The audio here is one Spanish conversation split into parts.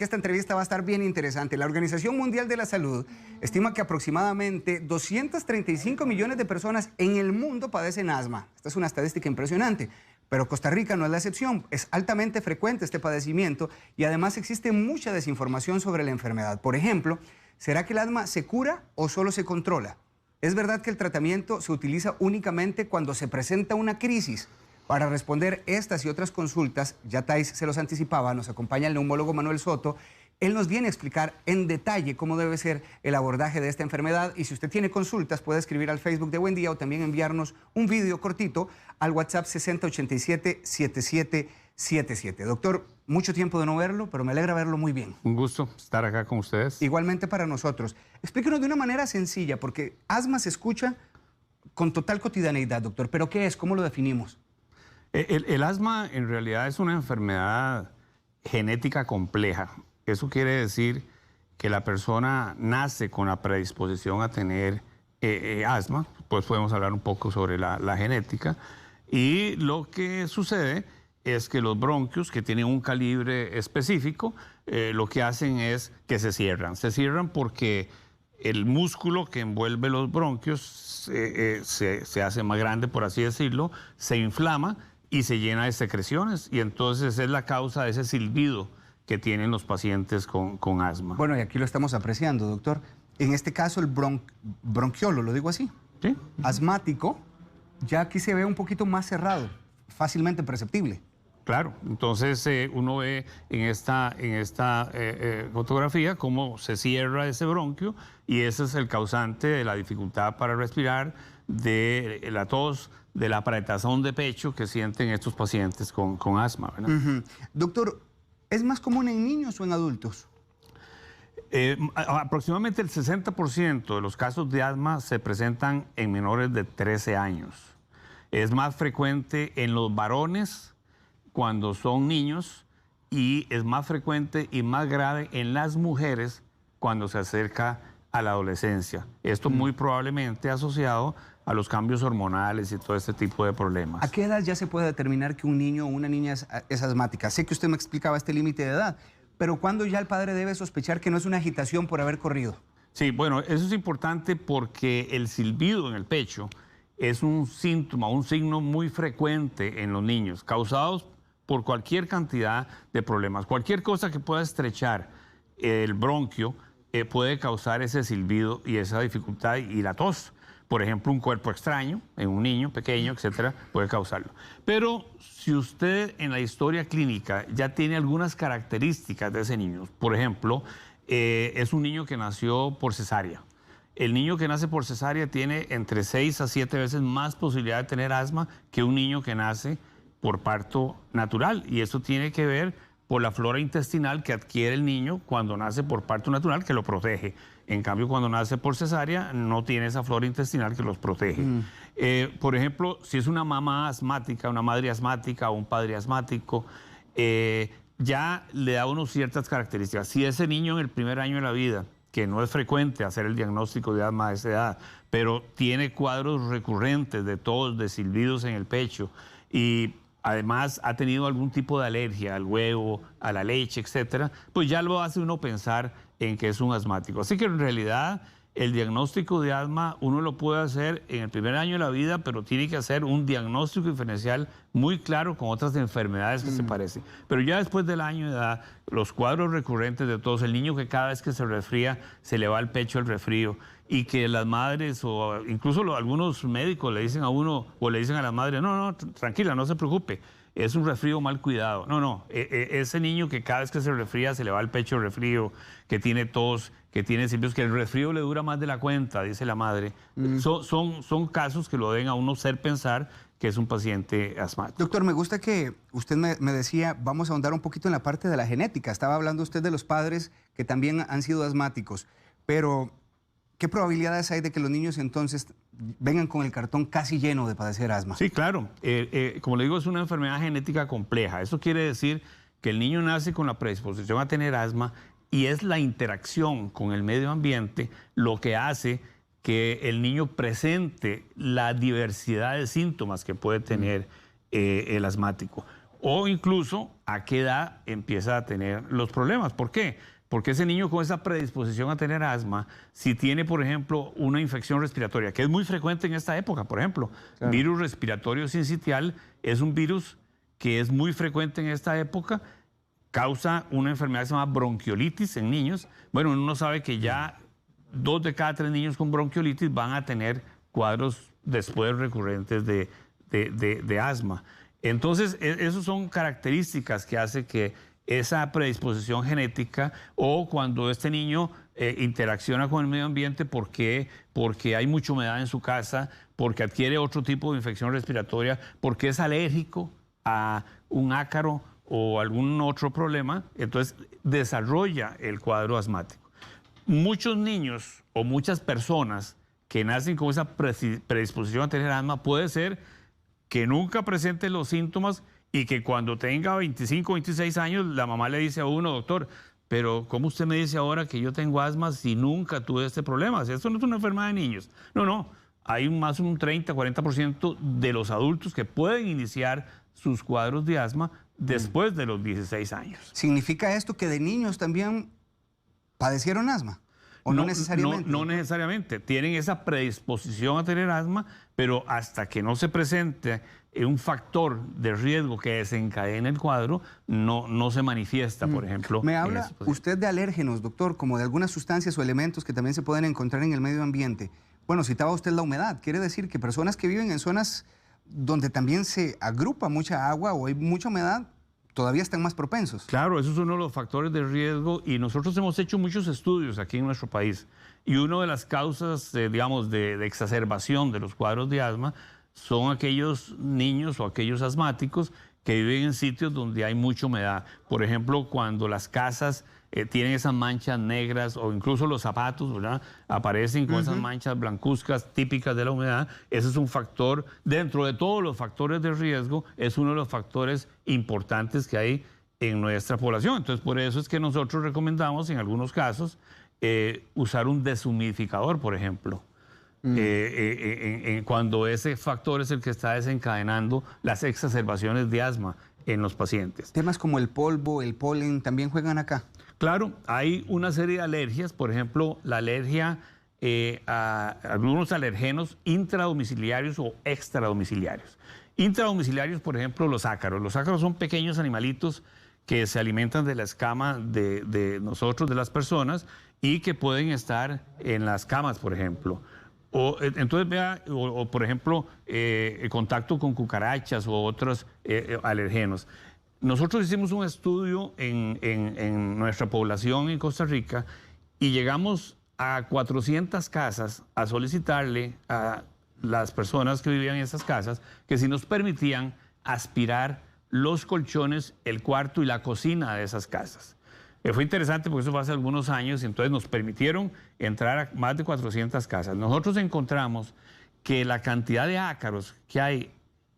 Esta entrevista va a estar bien interesante. La Organización Mundial de la Salud estima que aproximadamente 235 millones de personas en el mundo padecen asma. Esta es una estadística impresionante, pero Costa Rica no es la excepción. Es altamente frecuente este padecimiento y además existe mucha desinformación sobre la enfermedad. Por ejemplo, ¿será que el asma se cura o solo se controla? ¿Es verdad que el tratamiento se utiliza únicamente cuando se presenta una crisis? Para responder estas y otras consultas, ya Thais se los anticipaba, nos acompaña el neumólogo Manuel Soto. Él nos viene a explicar en detalle cómo debe ser el abordaje de esta enfermedad. Y si usted tiene consultas, puede escribir al Facebook de Buen Día o también enviarnos un video cortito al WhatsApp 6087-7777. Doctor, mucho tiempo de no verlo, pero me alegra verlo muy bien. Un gusto estar acá con ustedes. Igualmente para nosotros. Explíquenos de una manera sencilla, porque asma se escucha con total cotidianeidad, doctor. ¿Pero qué es? ¿Cómo lo definimos? El asma en realidad es una enfermedad genética compleja. Eso quiere decir que la persona nace con la predisposición a tener asma. Pues podemos hablar un poco sobre la genética. Y lo que sucede es que los bronquios, que tienen un calibre específico, lo que hacen es que se cierran. Se cierran porque el músculo que envuelve los bronquios se hace más grande, por así decirlo, se inflama y se llena de secreciones, y entonces es la causa de ese silbido que tienen los pacientes con asma. Bueno, y aquí lo estamos apreciando, doctor. En este caso, el bronquiolo, lo digo así, ¿Sí? asmático, ya aquí se ve un poquito más cerrado, fácilmente perceptible. Claro, entonces uno ve en esta fotografía cómo se cierra ese bronquio, y ese es el causante de la dificultad para respirar, de la tos, de la apretazón de pecho que sienten estos pacientes con asma, ¿verdad? Doctor, ¿es más común en niños o en adultos? Aproximadamente el 60% de los casos de asma se presentan en menores de 13 años. Es más frecuente en los varones cuando son niños, y es más frecuente y más grave en las mujeres cuando se acerca a la adolescencia. Esto muy probablemente asociado a los cambios hormonales y todo este tipo de problemas. ¿A qué edad ya se puede determinar que un niño o una niña es asmática? Sé que usted me explicaba este límite de edad, pero ¿cuándo ya el padre debe sospechar que no es una agitación por haber corrido? Sí, bueno, eso es importante porque el silbido en el pecho es un síntoma, un signo muy frecuente en los niños, causados por cualquier cantidad de problemas. Cualquier cosa que pueda estrechar el bronquio puede causar ese silbido y esa dificultad y la tos. Por ejemplo, un cuerpo extraño en un niño pequeño, etcétera, puede causarlo. Pero si usted en la historia clínica ya tiene algunas características de ese niño, por ejemplo, es un niño que nació por cesárea. El niño que nace por cesárea tiene entre 6 a 7 veces más posibilidad de tener asma que un niño que nace por parto natural. Y eso tiene que ver por la flora intestinal que adquiere el niño cuando nace por parto natural, que lo protege. En cambio, cuando nace por cesárea, no tiene esa flora intestinal que los protege. Por ejemplo, si es una mamá asmática, una madre asmática o un padre asmático, ya le da a uno ciertas características. Si ese niño en el primer año de la vida, que no es frecuente hacer el diagnóstico de asma a esa edad, pero tiene cuadros recurrentes de tos, de silbidos en el pecho, y además ha tenido algún tipo de alergia al huevo, a la leche, etcétera, pues ya lo hace uno pensar en que es un asmático. Así que en realidad el diagnóstico de asma uno lo puede hacer en el primer año de la vida, pero tiene que hacer un diagnóstico diferencial muy claro con otras enfermedades que se parecen. Pero ya después del año de edad, los cuadros recurrentes de todos, el niño que cada vez que se resfría se le va al pecho el resfrío, y que las madres o incluso algunos médicos le dicen a uno o le dicen a la madre, no, tranquila, no se preocupe, es un resfrío mal cuidado. No, ese niño que cada vez que se resfría se le va al pecho el resfrío, que tiene tos, que tiene silbidos, que el resfrío le dura más de la cuenta, dice la madre. Son casos que lo deben a uno hacer pensar que es un paciente asmático. Doctor, me gusta que usted me decía, vamos a ahondar un poquito en la parte de la genética. Estaba hablando usted de los padres que también han sido asmáticos, pero ¿qué probabilidades hay de que los niños entonces vengan con el cartón casi lleno de padecer asma? Sí, claro. Como le digo, es una enfermedad genética compleja. Eso quiere decir que el niño nace con la predisposición a tener asma, y es la interacción con el medio ambiente lo que hace que el niño presente la diversidad de síntomas que puede tener el asmático. o incluso a qué edad empieza a tener los problemas. ¿Por qué? Porque ese niño con esa predisposición a tener asma, si tiene, por ejemplo, una infección respiratoria, que es muy frecuente en esta época, por ejemplo, claro, virus respiratorio sincitial es un virus que es muy frecuente en esta época, causa una enfermedad que se llama bronquiolitis en niños. Bueno, uno sabe que ya 2 de cada 3 niños con bronquiolitis van a tener cuadros después recurrentes de asma. Entonces, esas son características que hace que esa predisposición genética, o cuando este niño interacciona con el medio ambiente porque hay mucha humedad en su casa, porque adquiere otro tipo de infección respiratoria, porque es alérgico a un ácaro o algún otro problema, entonces desarrolla el cuadro asmático. Muchos niños o muchas personas que nacen con esa predisposición a tener asma, puede ser que nunca presenten los síntomas y que cuando tenga 25, 26 años, la mamá le dice a uno, doctor, pero ¿cómo usted me dice ahora que yo tengo asma si nunca tuve este problema? Si esto no es una enfermedad de niños. No, hay más de un 30, 40% de los adultos que pueden iniciar sus cuadros de asma después de los 16 años. ¿Significa esto que de niños también padecieron asma? ¿O no necesariamente? No necesariamente. Tienen esa predisposición a tener asma, pero hasta que no se presente un factor de riesgo que desencadene el cuadro, no se manifiesta, por ejemplo. Me habla usted de alérgenos, doctor, como de algunas sustancias o elementos que también se pueden encontrar en el medio ambiente. Bueno, citaba usted la humedad. Quiere decir que personas que viven en zonas donde también se agrupa mucha agua o hay mucha humedad, todavía están más propensos. Claro, eso es uno de los factores de riesgo y nosotros hemos hecho muchos estudios aquí en nuestro país. Y una de las causas, digamos, de exacerbación de los cuadros de asma son aquellos niños o aquellos asmáticos que viven en sitios donde hay mucha humedad. Por ejemplo, cuando las casas tienen esas manchas negras o incluso los zapatos, ¿verdad?, aparecen con esas manchas blancuzcas típicas de la humedad. Ese es un factor, dentro de todos los factores de riesgo, es uno de los factores importantes que hay en nuestra población. Entonces, por eso es que nosotros recomendamos en algunos casos usar un deshumidificador, por ejemplo. Cuando ese factor es el que está desencadenando las exacerbaciones de asma en los pacientes. Temas como el polvo, el polen, ¿también juegan acá? Claro, hay una serie de alergias, por ejemplo, la alergia a algunos alergenos intradomiciliarios o extradomiciliarios. Intradomiciliarios, por ejemplo, los ácaros. Los ácaros son pequeños animalitos que se alimentan de la escama de nosotros, de las personas, y que pueden estar en las camas, por ejemplo. Entonces vea, por ejemplo, el contacto con cucarachas u otros alergenos. Nosotros hicimos un estudio en nuestra población en Costa Rica y llegamos a 400 casas a solicitarle a las personas que vivían en esas casas que si nos permitían aspirar los colchones, el cuarto y la cocina de esas casas. Fue interesante porque eso fue hace algunos años y entonces nos permitieron entrar a más de 400 casas. Nosotros encontramos que la cantidad de ácaros que hay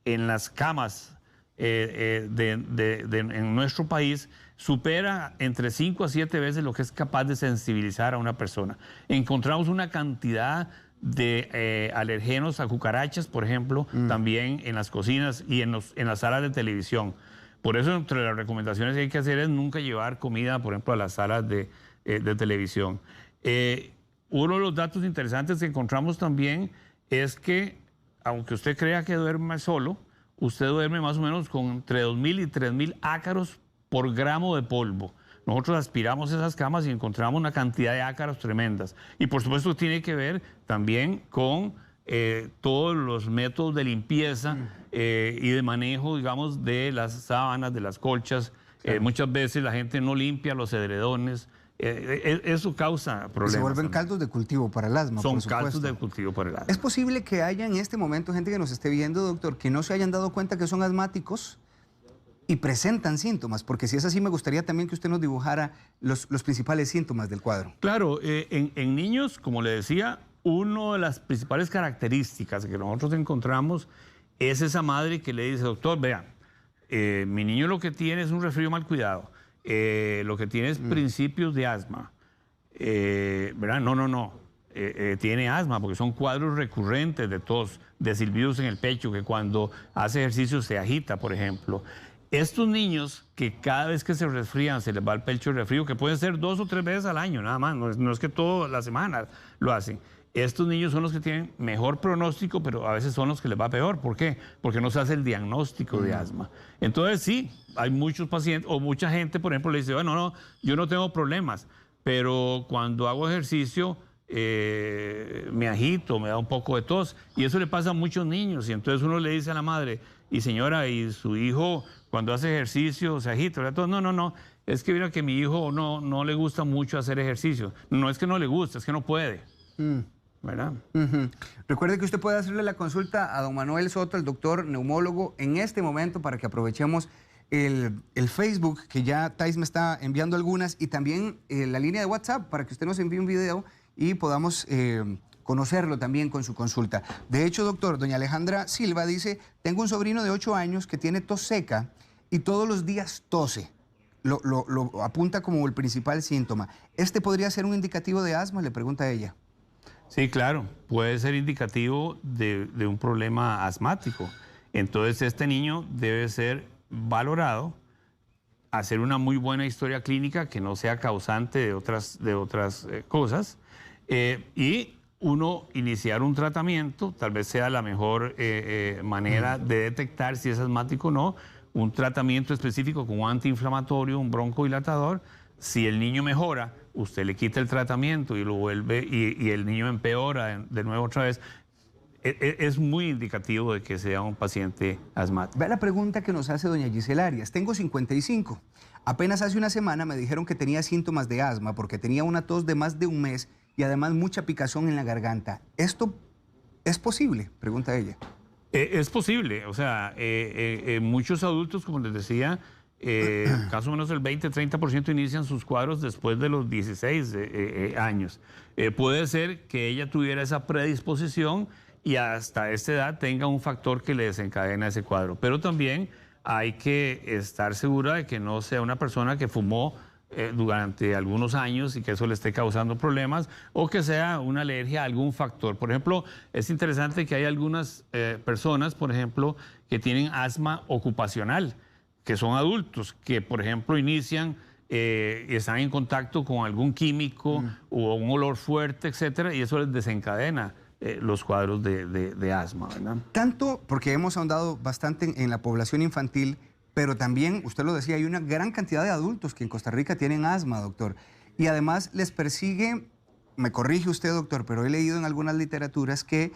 en las camas en nuestro país supera entre 5 a 7 veces lo que es capaz de sensibilizar a una persona. Encontramos una cantidad de alergenos a cucarachas, por ejemplo, también en las cocinas y en las salas de televisión. Por eso, entre las recomendaciones que hay que hacer es nunca llevar comida, por ejemplo, a las salas de televisión. Uno de los datos interesantes que encontramos también es que, aunque usted crea que duerme solo, usted duerme más o menos con entre 2.000 y 3.000 ácaros por gramo de polvo. Nosotros aspiramos esas camas y encontramos una cantidad de ácaros tremendas. Y por supuesto tiene que ver también con todos los métodos de limpieza y de manejo, digamos, de las sábanas, de las colchas. Claro. Muchas veces la gente no limpia los edredones. Eso causa problemas. Se vuelven caldos de cultivo para el asma. Son caldos de cultivo para el asma. ¿Es posible que haya en este momento gente que nos esté viendo, doctor, que no se hayan dado cuenta que son asmáticos y presentan síntomas? Porque si es así, me gustaría también que usted nos dibujara los principales síntomas del cuadro. Claro, en niños, como le decía, una de las principales características que nosotros encontramos es esa madre que le dice, doctor, vea, mi niño lo que tiene es un resfrío mal cuidado, lo que tiene es principios de asma, ¿verdad? No, tiene asma porque son cuadros recurrentes de tos, de silbidos en el pecho, que cuando hace ejercicio se agita, por ejemplo. Estos niños que cada vez que se resfrían se les va el pecho de resfrío, que pueden ser 2 o 3 veces al año, nada más, no es que toda la semana lo hacen. Estos niños son los que tienen mejor pronóstico, pero a veces son los que les va peor. ¿Por qué? Porque no se hace el diagnóstico de asma. Entonces sí, hay muchos pacientes o mucha gente, por ejemplo, le dice, bueno, no, yo no tengo problemas, pero cuando hago ejercicio me agito, me da un poco de tos. Y eso le pasa a muchos niños. Y entonces uno le dice a la madre, y señora, ¿y su hijo cuando hace ejercicio se agita? ¿Verdad? No, es que mira que mi hijo no le gusta mucho hacer ejercicio. No es que no le gusta, es que no puede. ¿Verdad? Recuerde que usted puede hacerle la consulta a don Manuel Soto, el doctor neumólogo, en este momento para que aprovechemos el Facebook, que ya Thais me está enviando algunas, y también la línea de WhatsApp para que usted nos envíe un video y podamos conocerlo también con su consulta. De hecho, doctor, doña Alejandra Silva dice, tengo un sobrino de 8 años que tiene tos seca y todos los días tose. Lo apunta como el principal síntoma. ¿Este podría ser un indicativo de asma? Le pregunta ella. Sí, claro, puede ser indicativo de un problema asmático. Entonces, este niño debe ser valorado, hacer una muy buena historia clínica que no sea causante de otras cosas, y uno iniciar un tratamiento, tal vez sea la mejor manera de detectar si es asmático o no, un tratamiento específico con un antiinflamatorio, un broncodilatador. Si el niño mejora, usted le quita el tratamiento y lo vuelve y el niño empeora de nuevo otra vez. Es muy indicativo de que sea un paciente asmático. Vea la pregunta que nos hace doña Gisela Arias. Tengo 55. Apenas hace una semana me dijeron que tenía síntomas de asma porque tenía una tos de más de un mes y además mucha picazón en la garganta. ¿Esto es posible? Pregunta ella. Es posible. O sea, muchos adultos, como les decía, más o menos el 20-30% inician sus cuadros después de los 16 años. Puede ser que ella tuviera esa predisposición y hasta esta edad tenga un factor que le desencadena ese cuadro. Pero también hay que estar segura de que no sea una persona que fumó durante algunos años y que eso le esté causando problemas, o que sea una alergia a algún factor. Por ejemplo, es interesante que hay algunas personas, por ejemplo, que tienen asma ocupacional, que son adultos, que por ejemplo inician y están en contacto con algún químico o un olor fuerte, etcétera, y eso les desencadena los cuadros de asma, ¿verdad? Tanto porque hemos ahondado bastante en la población infantil, pero también, usted lo decía, hay una gran cantidad de adultos que en Costa Rica tienen asma, doctor. Y además les persigue, me corrige usted, doctor, pero he leído en algunas literaturas que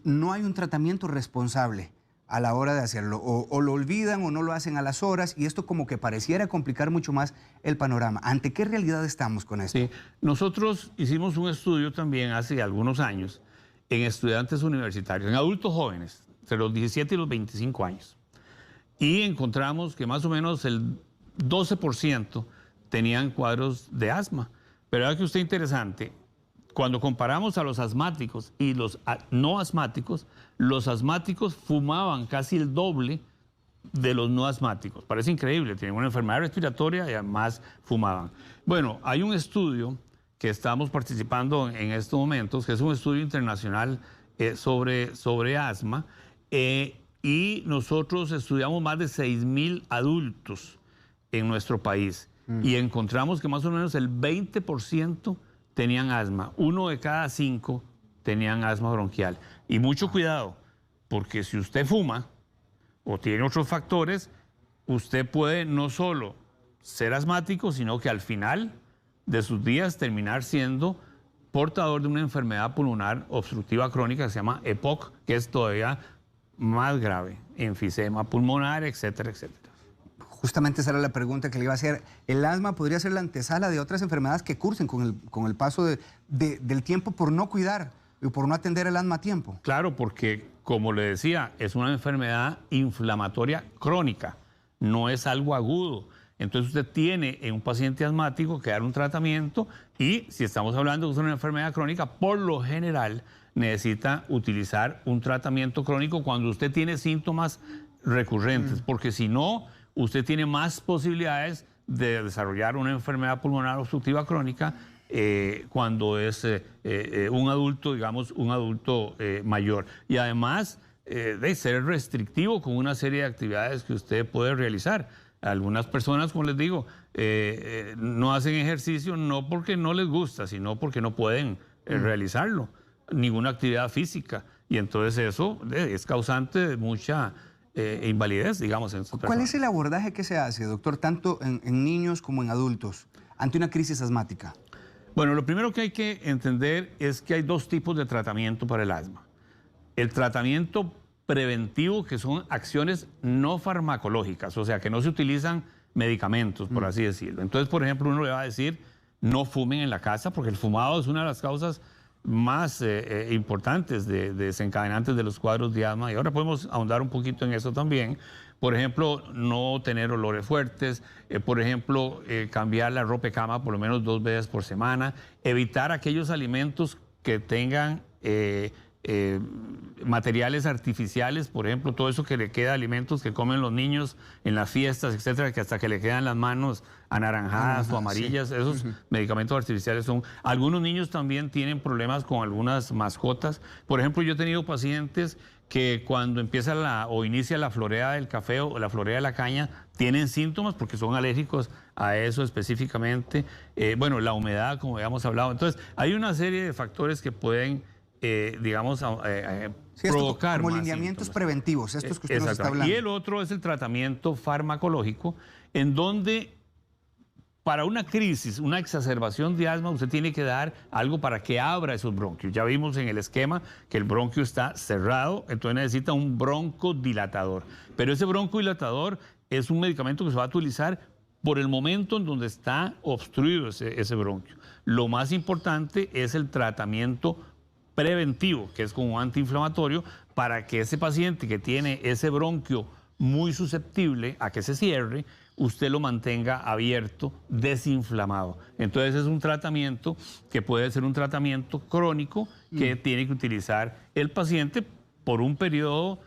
no hay un tratamiento responsable a la hora de hacerlo. O lo olvidan o no lo hacen a las horas, y esto como que pareciera complicar mucho más el panorama. ¿Ante qué realidad estamos con esto? Sí, nosotros hicimos un estudio también hace algunos años en estudiantes universitarios, en adultos jóvenes, entre los 17 y los 25 años. Y encontramos que más o menos el 12% tenían cuadros de asma. Pero vea que usted interesante, cuando comparamos a los asmáticos y los no asmáticos, los asmáticos fumaban casi el doble de los no asmáticos. Parece increíble, tienen una enfermedad respiratoria y además fumaban. Bueno, hay un estudio que estamos participando en estos momentos, que es un estudio internacional sobre asma, y nosotros estudiamos más de 6.000 adultos en nuestro país y encontramos que más o menos el 20% tenían asma. 1 de cada 5 tenían asma bronquial. Y mucho cuidado, porque si usted fuma o tiene otros factores, usted puede no solo ser asmático, sino que al final de sus días terminar siendo portador de una enfermedad pulmonar obstructiva crónica que se llama EPOC, que es todavía más grave, enfisema pulmonar, etcétera, etcétera. Justamente esa era la pregunta que le iba a hacer. ¿El asma podría ser la antesala de otras enfermedades que cursen con el paso del tiempo por no cuidar y por no atender el asma a tiempo? Claro, porque como le decía, es una enfermedad inflamatoria crónica, no es algo agudo. Entonces usted tiene en un paciente asmático que dar un tratamiento, y si estamos hablando de una enfermedad crónica, por lo general necesita utilizar un tratamiento crónico cuando usted tiene síntomas recurrentes, porque si no, usted tiene más posibilidades de desarrollar una enfermedad pulmonar obstructiva crónica cuando es un adulto, digamos, un adulto mayor. Y además, de ser restrictivo con una serie de actividades que usted puede realizar. Algunas personas, como les digo, no hacen ejercicio no porque no les gusta, sino porque no pueden realizarlo, ninguna actividad física. Y entonces eso es causante de mucha invalidez, digamos, en estas personas. ¿Cuál es el abordaje que se hace, doctor, tanto en niños como en adultos, ante una crisis asmática? Bueno, lo primero que hay que entender es que hay dos tipos de tratamiento para el asma. El tratamiento preventivo, que son acciones no farmacológicas, o sea, que no se utilizan medicamentos, por así decirlo. Entonces, por ejemplo, uno le va a decir, no fumen en la casa, porque el fumado es una de las causas más importantes de desencadenantes de los cuadros de asma. Y ahora podemos ahondar un poquito en eso también. Por ejemplo, no tener olores fuertes, por ejemplo, cambiar la ropa de cama por lo menos 2 veces por semana, evitar aquellos alimentos que tengan materiales artificiales, por ejemplo, todo eso que le queda, alimentos que comen los niños en las fiestas, etcétera, que hasta que le quedan las manos anaranjadas o amarillas, sí. Esos medicamentos artificiales son... Algunos niños también tienen problemas con algunas mascotas. Por ejemplo, yo he tenido pacientes que cuando empieza o inicia la florea del café o la florea de la caña, tienen síntomas porque son alérgicos a eso específicamente. Bueno, la humedad, como habíamos hablado. Entonces, hay una serie de factores que pueden... digamos, provocar como más lineamientos síntomas preventivos, estos que usted nos está hablando. Y el otro es el tratamiento farmacológico, en donde para una crisis, una exacerbación de asma, usted tiene que dar algo para que abra esos bronquios. Ya vimos en el esquema que el bronquio está cerrado, entonces necesita un broncodilatador. Pero ese broncodilatador es un medicamento que se va a utilizar por el momento en donde está obstruido ese bronquio. Lo más importante es el tratamiento preventivo, que es con un antiinflamatorio, para que ese paciente que tiene ese bronquio muy susceptible a que se cierre, usted lo mantenga abierto, desinflamado. Entonces es un tratamiento que puede ser un tratamiento crónico que tiene que utilizar el paciente por un periodo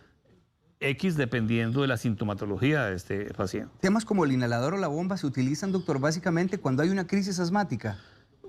X dependiendo de la sintomatología de este paciente. Temas como el inhalador o la bomba se utilizan, doctor, básicamente cuando hay una crisis asmática.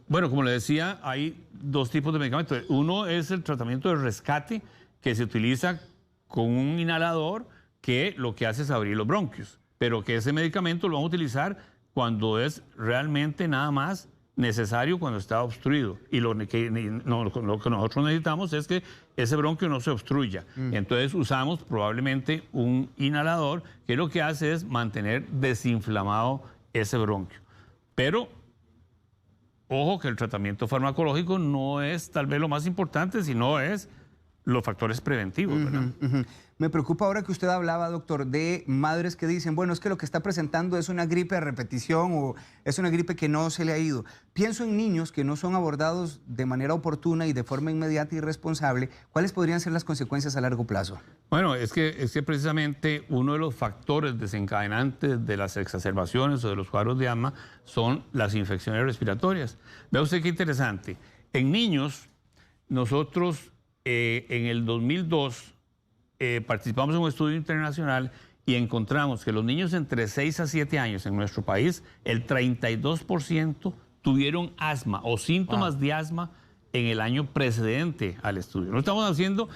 Bueno, como le decía, hay 2 tipos de medicamentos. Uno es el tratamiento de rescate, que se utiliza con un inhalador que lo que hace es abrir los bronquios, pero que ese medicamento lo vamos a utilizar cuando es realmente nada más necesario, cuando está obstruido. Y lo que nosotros necesitamos es que ese bronquio no se obstruya. Entonces usamos probablemente un inhalador que lo que hace es mantener desinflamado ese bronquio. Pero ojo que el tratamiento farmacológico no es tal vez lo más importante, sino es los factores preventivos, ¿verdad? Me preocupa ahora que usted hablaba, doctor, de madres que dicen, bueno, es que lo que está presentando es una gripe de repetición o es una gripe que no se le ha ido. Pienso en niños que no son abordados de manera oportuna y de forma inmediata y responsable. ¿Cuáles podrían ser las consecuencias a largo plazo? Bueno, es que precisamente uno de los factores desencadenantes de las exacerbaciones o de los cuadros de asma son las infecciones respiratorias. Vea usted qué interesante. En niños, nosotros en el 2002 participamos en un estudio internacional y encontramos que los niños entre 6 a 7 años en nuestro país, el 32% tuvieron asma o síntomas de asma en el año precedente al estudio. No estamos diciendo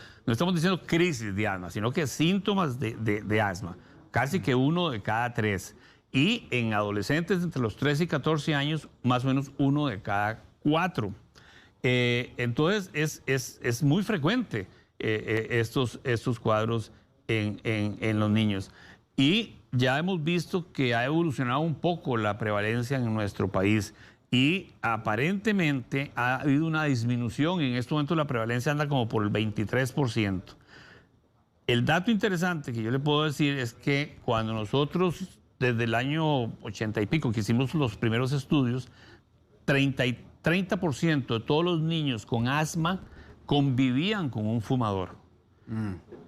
crisis de asma, sino que síntomas de asma, casi que 1 de cada 3. Y en adolescentes entre los 13 y 14 años, más o menos 1 de cada 4. Entonces es muy frecuente estos cuadros en los niños. Y ya hemos visto que ha evolucionado un poco la prevalencia en nuestro país y aparentemente ha habido una disminución. En este momento la prevalencia anda como por el 23%. El dato interesante que yo le puedo decir es que cuando nosotros, desde el año 80 y pico, que hicimos los primeros estudios, 30% de todos los niños con asma convivían con un fumador.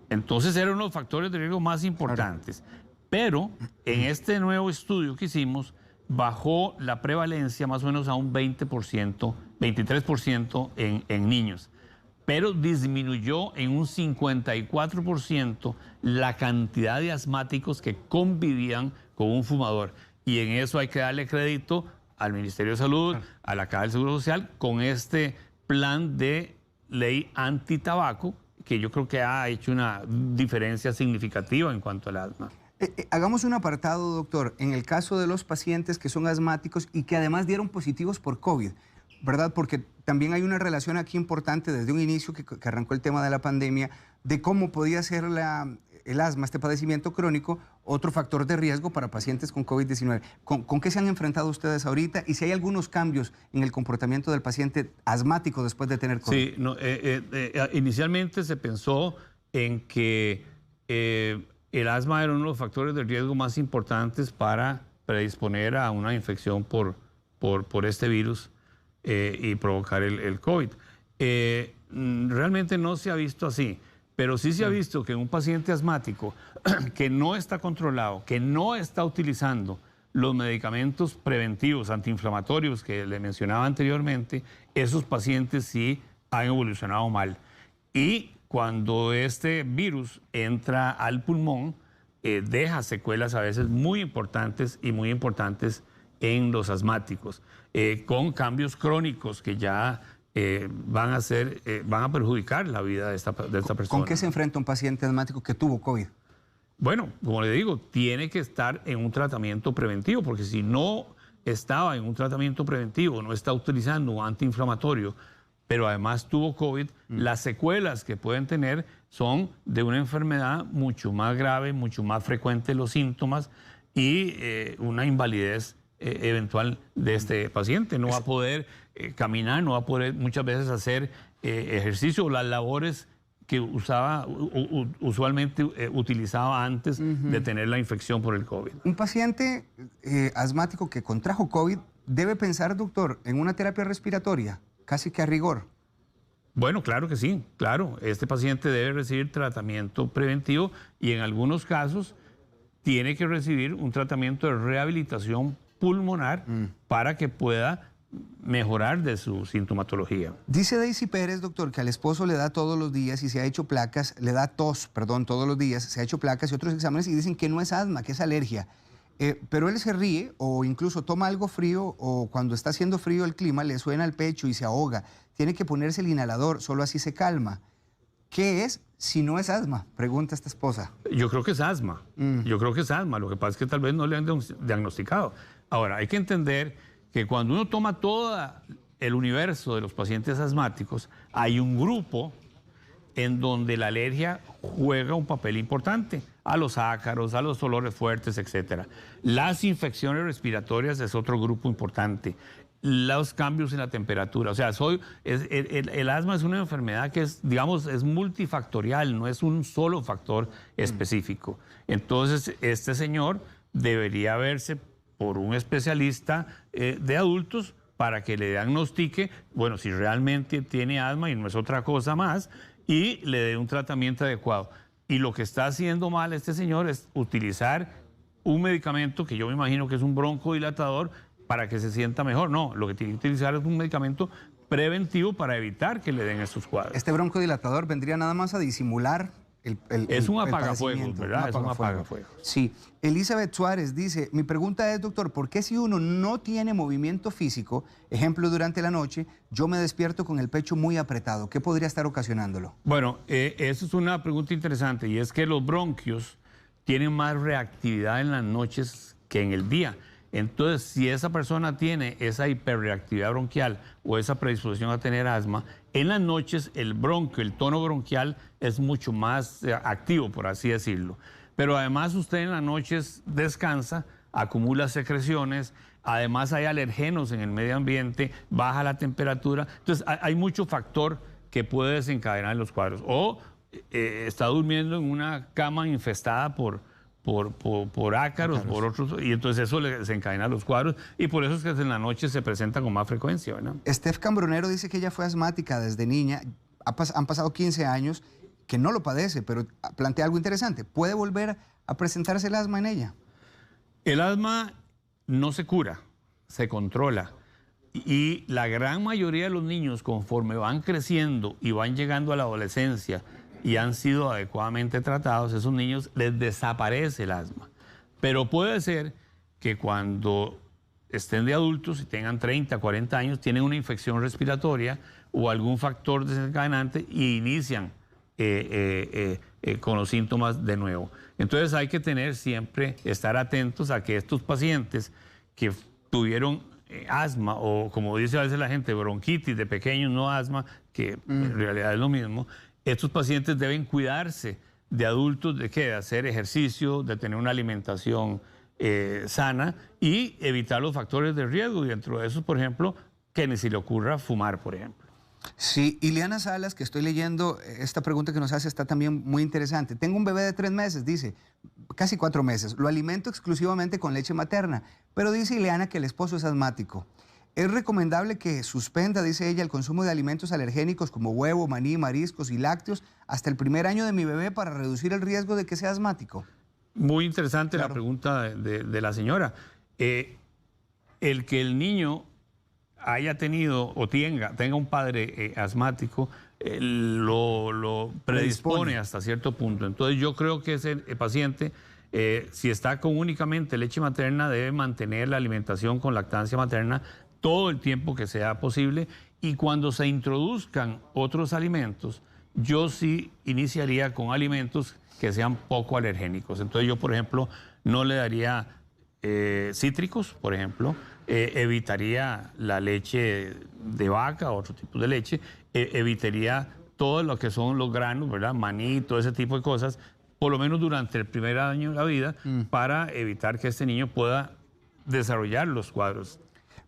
Entonces eran uno de los factores de riesgo más importantes. Pero en este nuevo estudio que hicimos, bajó la prevalencia más o menos a un 20%, 23% en niños. Pero disminuyó en un 54% la cantidad de asmáticos que convivían con un fumador. Y en eso hay que darle crédito al Ministerio de Salud, a la Caja del Seguro Social, con este plan de ley antitabaco que yo creo que ha hecho una diferencia significativa en cuanto al asma. Hagamos un apartado, doctor, en el caso de los pacientes que son asmáticos y que además dieron positivos por COVID, ¿verdad? Porque también hay una relación aquí importante desde un inicio que arrancó el tema de la pandemia, de cómo podía ser el asma, este padecimiento crónico, otro factor de riesgo para pacientes con COVID-19. ¿Con qué se han enfrentado ustedes ahorita? Y si hay algunos cambios en el comportamiento del paciente asmático después de tener COVID. Sí, inicialmente se pensó en que el asma era uno de los factores de riesgo más importantes para predisponer a una infección por este virus y provocar el COVID. Realmente no se ha visto así, pero sí se ha visto que en un paciente asmático que no está controlado, que no está utilizando los medicamentos preventivos antiinflamatorios que le mencionaba anteriormente, esos pacientes sí han evolucionado mal. Y cuando este virus entra al pulmón, deja secuelas a veces muy importantes en los asmáticos, con cambios crónicos que ya van a perjudicar la vida de esta persona. ¿Con qué se enfrenta un paciente asmático que tuvo COVID? Bueno, como le digo, tiene que estar en un tratamiento preventivo, porque si no estaba en un tratamiento preventivo, no está utilizando un antiinflamatorio, pero además tuvo COVID, las secuelas que pueden tener son de una enfermedad mucho más grave, mucho más frecuente los síntomas y una invalidez eventual de este paciente. No va a poder caminar, no va a poder muchas veces hacer ejercicio o las labores que usualmente utilizaba antes de tener la infección por el COVID. Un paciente asmático que contrajo COVID debe pensar, doctor, en una terapia respiratoria, casi que a rigor. Bueno, claro que sí, claro. Este paciente debe recibir tratamiento preventivo y en algunos casos tiene que recibir un tratamiento de rehabilitación pulmonar para que pueda mejorar de su sintomatología. Dice Daisy Pérez, doctor, que al esposo le da todos los días y se ha hecho placas, le da tos, perdón, todos los días, se ha hecho placas y otros exámenes y dicen que no es asma, que es alergia. Pero él se ríe o incluso toma algo frío o cuando está haciendo frío el clima le suena el pecho y se ahoga. Tiene que ponerse el inhalador, solo así se calma. ¿Qué es si no es asma? Pregunta esta esposa. Yo creo que es asma. Yo creo que es asma. Lo que pasa es que tal vez no le han diagnosticado. Ahora, hay que entender que cuando uno toma todo el universo de los pacientes asmáticos, hay un grupo en donde la alergia juega un papel importante, a los ácaros, a los olores fuertes, etc. Las infecciones respiratorias es otro grupo importante. Los cambios en la temperatura. O sea, el asma es una enfermedad que es, digamos, es multifactorial, no es un solo factor específico. Entonces, este señor debería verse por un especialista de adultos para que le diagnostique, bueno, si realmente tiene asma y no es otra cosa más, y le dé un tratamiento adecuado. Y lo que está haciendo mal este señor es utilizar un medicamento que yo me imagino que es un broncodilatador para que se sienta mejor. No, lo que tiene que utilizar es un medicamento preventivo para evitar que le den estos cuadros. Este broncodilatador vendría nada más a disimular es un apagafuegos, ¿verdad? Es un apagafuegos. Sí. Elizabeth Suárez dice, mi pregunta es, doctor, ¿por qué si uno no tiene movimiento físico, ejemplo, durante la noche, yo me despierto con el pecho muy apretado? ¿Qué podría estar ocasionándolo? Bueno, eso es una pregunta interesante y es que los bronquios tienen más reactividad en las noches que en el día. Entonces, si esa persona tiene esa hiperreactividad bronquial o esa predisposición a tener asma, en las noches el bronquio, el tono bronquial es mucho más activo, por así decirlo. Pero además usted en las noches descansa, acumula secreciones, además hay alergenos en el medio ambiente, baja la temperatura. Entonces, hay mucho factor que puede desencadenar los cuadros. O está durmiendo en una cama infestada por ácaros, por otros, y entonces eso le desencadena los cuadros, y por eso es que en la noche se presenta con más frecuencia, ¿verdad? Steph Cambronero dice que ella fue asmática desde niña, han pasado 15 años, que no lo padece, pero plantea algo interesante. ¿Puede volver a presentarse el asma en ella? El asma no se cura, se controla. Y la gran mayoría de los niños, conforme van creciendo y van llegando a la adolescencia, y han sido adecuadamente tratados, esos niños les desaparece el asma. Pero puede ser que cuando estén de adultos y tengan 30, 40 años, tienen una infección respiratoria o algún factor desencadenante y inician con los síntomas de nuevo. Entonces hay que estar atentos a que estos pacientes que tuvieron asma, o como dice a veces la gente, bronquitis de pequeños, no asma, que en realidad es lo mismo, estos pacientes deben cuidarse de adultos, de hacer ejercicio, de tener una alimentación sana y evitar los factores de riesgo. Y dentro de esos, por ejemplo, que ni se le ocurra fumar, por ejemplo. Sí, Ileana Salas, que estoy leyendo, esta pregunta que nos hace está también muy interesante. Tengo un bebé de 3 meses, dice, casi 4 meses. Lo alimento exclusivamente con leche materna, pero dice Ileana que el esposo es asmático. Es recomendable que suspenda, dice ella, el consumo de alimentos alergénicos como huevo, maní, mariscos y lácteos hasta el primer año de mi bebé para reducir el riesgo de que sea asmático. Muy interesante Claro. la pregunta de la señora. El que el niño haya tenido o tenga un padre asmático, lo predispone hasta cierto punto. Entonces yo creo que ese paciente, si está con únicamente leche materna, debe mantener la alimentación con lactancia materna todo el tiempo que sea posible, y cuando se introduzcan otros alimentos, yo sí iniciaría con alimentos que sean poco alergénicos. Entonces yo, por ejemplo, no le daría cítricos, por ejemplo, evitaría la leche de vaca, otro tipo de leche, evitaría todo lo que son los granos, ¿verdad? Maní, todo ese tipo de cosas, por lo menos durante el primer año de la vida, para evitar que este niño pueda desarrollar los cuadros.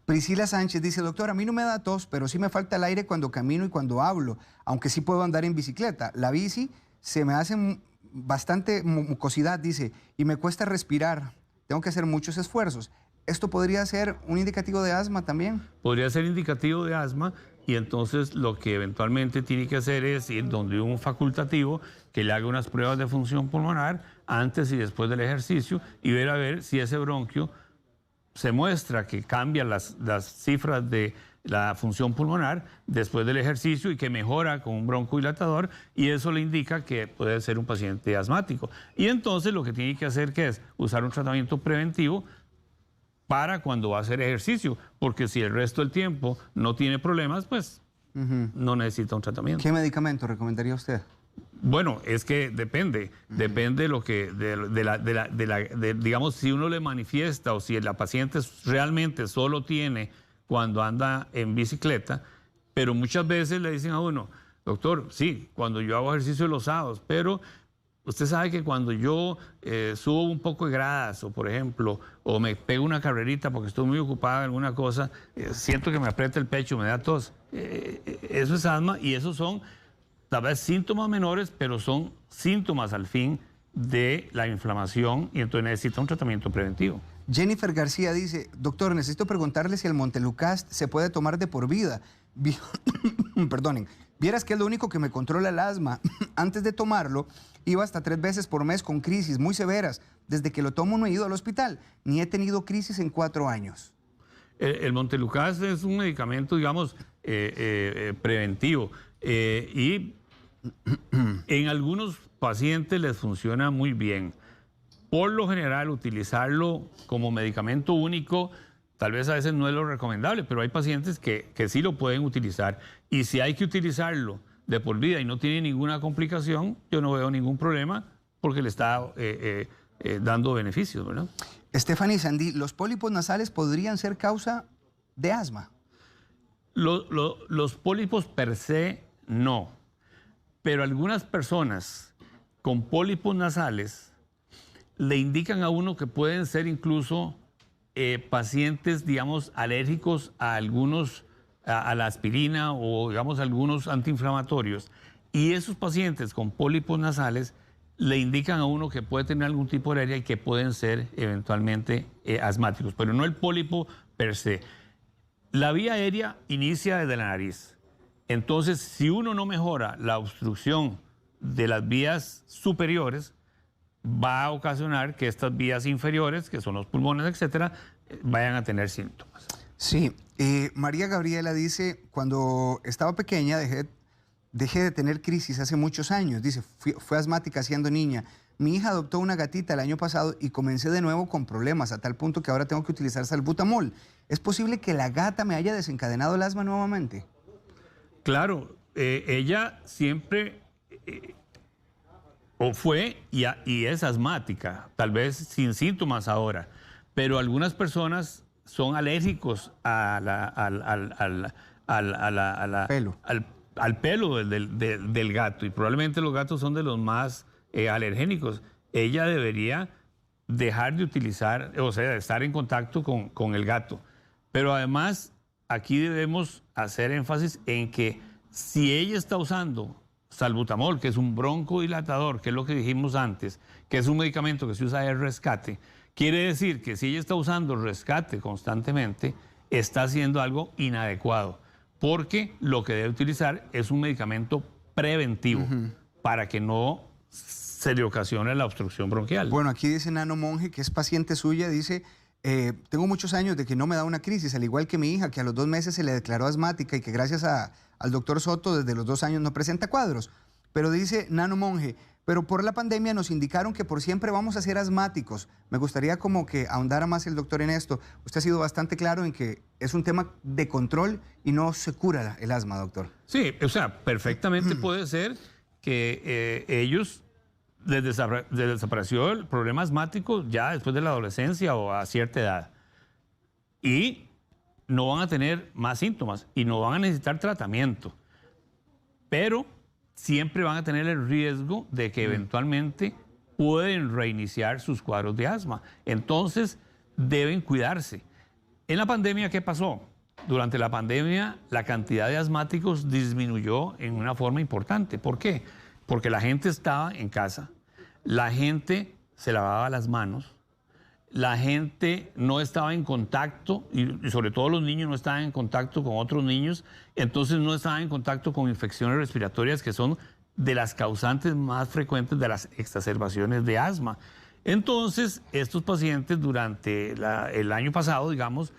Priscila Sánchez dice, doctor, a mí no me da tos, pero sí me falta el aire cuando camino y cuando hablo, aunque sí puedo andar en bicicleta. La bici se me hace bastante mucosidad, dice, y me cuesta respirar. Tengo que hacer muchos esfuerzos. ¿Esto podría ser un indicativo de asma también? Podría ser indicativo de asma, y entonces lo que eventualmente tiene que hacer es ir donde un facultativo que le haga unas pruebas de función pulmonar antes y después del ejercicio y ver a ver si ese bronquio se muestra que cambia las cifras de la función pulmonar después del ejercicio y que mejora con un broncodilatador, y eso le indica que puede ser un paciente asmático. Y entonces lo que tiene que hacer que es usar un tratamiento preventivo para cuando va a hacer ejercicio, porque si el resto del tiempo no tiene problemas, pues no necesita un tratamiento. ¿Qué medicamento recomendaría usted? Bueno, es que depende de lo que, digamos, si uno le manifiesta o si la paciente realmente solo tiene cuando anda en bicicleta, pero muchas veces le dicen a uno, doctor, sí, cuando yo hago ejercicio los sábados, pero usted sabe que cuando yo subo un poco de gradas, o por ejemplo, o me pego una carrerita porque estoy muy ocupada en alguna cosa, siento que me aprieta el pecho, me da tos. Eso es asma, y esos son tal vez síntomas menores, pero son síntomas al fin de la inflamación, y entonces necesita un tratamiento preventivo. Jennifer García dice, doctor, necesito preguntarle si el Montelukast se puede tomar de por vida. Perdonen, vieras que es lo único que me controla el asma. Antes de tomarlo, iba hasta 3 veces por mes con crisis muy severas. Desde que lo tomo no he ido al hospital, ni he tenido crisis en 4 años. El Montelukast es un medicamento, digamos, preventivo, y en algunos pacientes les funciona muy bien. Por lo general, utilizarlo como medicamento único tal vez a veces no es lo recomendable, pero hay pacientes que sí lo pueden utilizar. Y si hay que utilizarlo de por vida y no tiene ninguna complicación, yo no veo ningún problema, porque le está dando beneficios, ¿verdad? Stephanie Sandí, ¿los pólipos nasales podrían ser causa de asma? Los pólipos per se no, pero algunas personas con pólipos nasales le indican a uno que pueden ser incluso pacientes, digamos, alérgicos a algunos, a la aspirina o, digamos, algunos antiinflamatorios. Y esos pacientes con pólipos nasales le indican a uno que puede tener algún tipo de alergia y que pueden ser eventualmente asmáticos, pero no el pólipo per se. La vía aérea inicia desde la nariz. Entonces, si uno no mejora la obstrucción de las vías superiores, va a ocasionar que estas vías inferiores, que son los pulmones, etcétera, vayan a tener síntomas. Sí, María Gabriela dice, cuando estaba pequeña dejé de tener crisis hace muchos años. Dice, fue asmática siendo niña. Mi hija adoptó una gatita el año pasado y comencé de nuevo con problemas, a tal punto que ahora tengo que utilizar salbutamol. ¿Es posible que la gata me haya desencadenado el asma nuevamente? Claro, ella siempre o fue y es asmática, tal vez sin síntomas ahora, pero algunas personas son alérgicos Pelo. al pelo del gato, y probablemente los gatos son de los más alergénicos. Ella debería dejar de utilizar, o sea, de estar en contacto con el gato. Pero además, aquí debemos hacer énfasis en que si ella está usando salbutamol, que es un broncodilatador, que es lo que dijimos antes, que es un medicamento que se usa de rescate, quiere decir que si ella está usando rescate constantemente, está haciendo algo inadecuado, porque lo que debe utilizar es un medicamento preventivo para que no se le ocasione la obstrucción bronquial. Bueno, aquí dice Nano Monje, que es paciente suya, dice, tengo muchos años de que no me da una crisis, al igual que mi hija, que a los 2 meses se le declaró asmática y que gracias al doctor Soto desde los 2 años no presenta cuadros. Pero dice Nano Monje, pero por la pandemia nos indicaron que por siempre vamos a ser asmáticos. Me gustaría como que ahondara más el doctor en esto. Usted ha sido bastante claro en que es un tema de control y no se cura el asma, doctor. Sí, o sea, perfectamente puede ser que ellos les desapareció el problema asmático ya después de la adolescencia o a cierta edad. Y no van a tener más síntomas y no van a necesitar tratamiento. Pero siempre van a tener el riesgo de que eventualmente pueden reiniciar sus cuadros de asma. Entonces, deben cuidarse. En la pandemia, ¿qué pasó? Durante la pandemia, la cantidad de asmáticos disminuyó en una forma importante. ¿Por qué? Porque la gente estaba en casa, la gente se lavaba las manos, la gente no estaba en contacto, y sobre todo los niños no estaban en contacto con otros niños, entonces no estaban en contacto con infecciones respiratorias que son de las causantes más frecuentes de las exacerbaciones de asma. Entonces, estos pacientes durante el año pasado, digamos,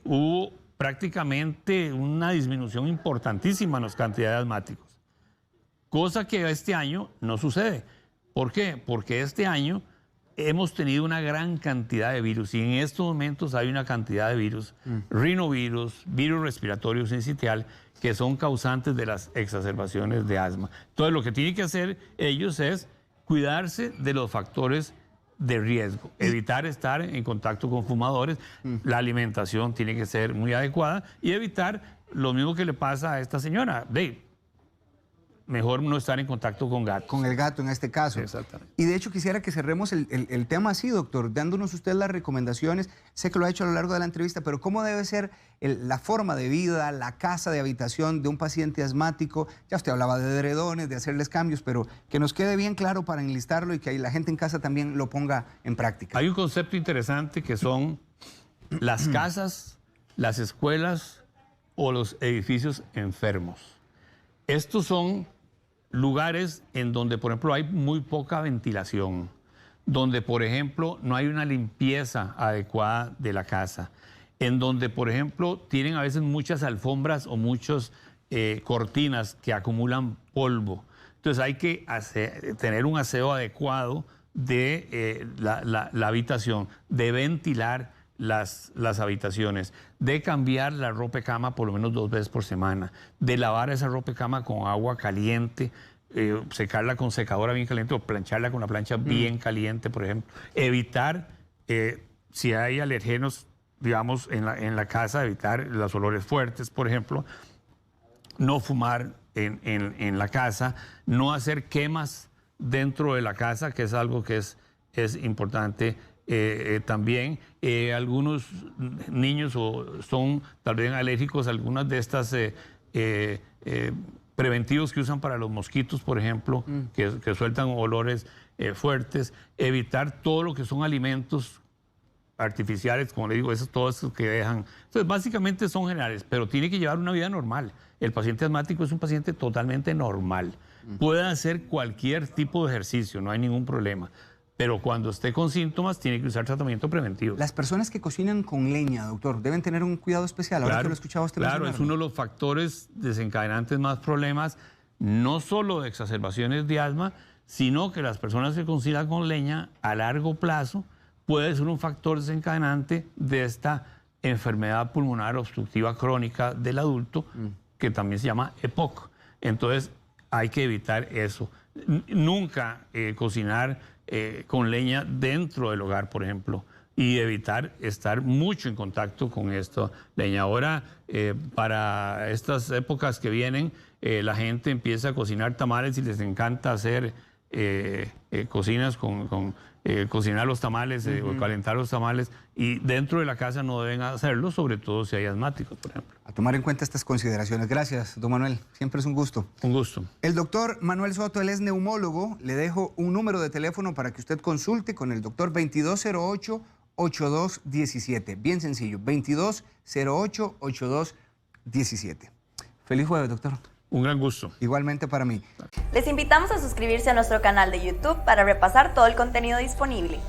hubo prácticamente una disminución importantísima en las cantidades de asmáticos, cosa que este año no sucede. ¿Por qué? Porque este año hemos tenido una gran cantidad de virus y en estos momentos hay una cantidad de virus, rinovirus, virus respiratorio sincitial, que son causantes de las exacerbaciones de asma. Entonces, lo que tienen que hacer ellos es cuidarse de los factores de riesgo, evitar estar en contacto con fumadores, la alimentación tiene que ser muy adecuada y evitar lo mismo que le pasa a esta señora. Mejor no estar en contacto con gatos. Con el gato en este caso. Exactamente. Y de hecho quisiera que cerremos el tema así, doctor, dándonos usted las recomendaciones. Sé que lo ha hecho a lo largo de la entrevista, pero ¿cómo debe ser la forma de vida, la casa de habitación de un paciente asmático? Ya usted hablaba de edredones, de hacerles cambios, pero que nos quede bien claro para enlistarlo y que la gente en casa también lo ponga en práctica. Hay un concepto interesante que son las casas, las escuelas o los edificios enfermos. Estos son lugares en donde, por ejemplo, hay muy poca ventilación, donde, por ejemplo, no hay una limpieza adecuada de la casa, en donde, por ejemplo, tienen a veces muchas alfombras o muchas cortinas que acumulan polvo. Entonces hay que tener un aseo adecuado de la habitación, de ventilar las habitaciones, de cambiar la ropa de cama por lo menos 2 veces por semana, de lavar esa ropa de cama con agua caliente, secarla con secadora bien caliente o plancharla con una plancha bien caliente, por ejemplo. Evitar, si hay alérgenos, digamos, en la casa, evitar los olores fuertes, por ejemplo. No fumar en la casa, no hacer quemas dentro de la casa, que es algo que es importante. También algunos niños son tal vez alérgicos a algunas de estas preventivos que usan para los mosquitos, por ejemplo, que sueltan olores fuertes. Evitar todo lo que son alimentos artificiales, como le digo, todos esos que dejan. Entonces, básicamente son generales, pero tiene que llevar una vida normal. El paciente asmático es un paciente totalmente normal. Puede hacer cualquier tipo de ejercicio, no hay ningún problema. Pero cuando esté con síntomas, tiene que usar tratamiento preventivo. Las personas que cocinan con leña, doctor, deben tener un cuidado especial. Ahora que lo escuchaba usted mencionarlo. mencionarlo. Es uno de los factores desencadenantes más problemas, no solo de exacerbaciones de asma, sino que las personas que cocinan con leña a largo plazo puede ser un factor desencadenante de esta enfermedad pulmonar obstructiva crónica del adulto, que también se llama EPOC. Entonces, hay que evitar eso. nunca cocinar con leña dentro del hogar, por ejemplo, y evitar estar mucho en contacto con esta leña. Ahora, para estas épocas que vienen, la gente empieza a cocinar tamales y les encanta hacer cocinas cocinar los tamales o calentar los tamales, y dentro de la casa no deben hacerlo, sobre todo si hay asmáticos, por ejemplo. A tomar en cuenta estas consideraciones. Gracias, don Manuel. Siempre es un gusto. Un gusto. El doctor Manuel Soto, él es neumólogo. Le dejo un número de teléfono para que usted consulte con el doctor 2208-8217. Bien sencillo, 2208-8217. Feliz jueves, doctor. Un gran gusto. Igualmente para mí. Les invitamos a suscribirse a nuestro canal de YouTube para repasar todo el contenido disponible.